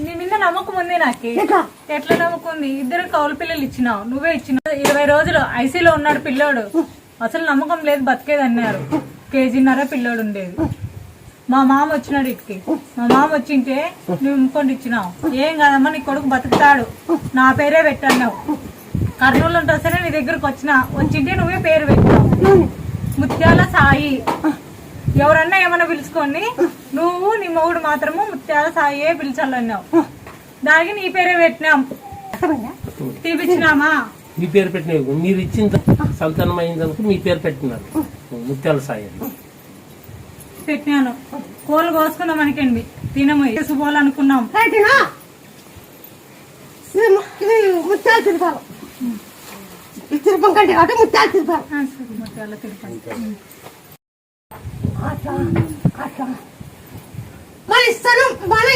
నీ మీద నమ్మకం ఉంది నాకు. ఎట్లా నమ్మకం ఉంది? ఇద్దరు కౌలు పిల్లలు ఇచ్చినావు, నువ్వే ఇచ్చినావు. 20 రోజులు ఐసీలో ఉన్నాడు పిల్లోడు. అసలు నమ్మకం లేదు, బతికేది అన్నారు. కేజీన్నర పిల్లోడు ఉండేది. మా మామ వచ్చినాడు ఇటుకి. మా మామ వచ్చింటే నువ్వు ఇంకొండి ఇచ్చినావు. ఏం కాదమ్మా, నీ కొడుకు బతుకుతాడు, నా పేరే పెట్టావు. కర్నూలు ఉంటే సరే నీ దగ్గరకు వచ్చింటే నువ్వే పేరు పెట్టావు, ముత్యాల సాయి. ఎవరన్నా ఏమన్నా పిలుచుకోండి, నువ్వు నీ మొగుడు మాత్రము ముత్యాల సాయే పిలిచాలన్నావు. దానికి నీ పేరే పెట్టినాం, తీపిచ్చినామా? మీ పేరు పెట్టిన, మీరు ఇచ్చిన సంతానం అయిందనుకో మీ పేరు పెట్టినారు, ముత్యాల సాయి పెట్టినాను. కోళ్ళు కోసుకున్నాం అనుకోండి, తినము వేసుకోవాలనుకున్నాం. ముత్యాలు తిరుపాలి, తిరుపండి అంటే ముత్యాలు తిరుపాలి. ముత్యాల తిరుపతి అట్లా మళ్ళీ ఇస్తాను, మళ్ళీ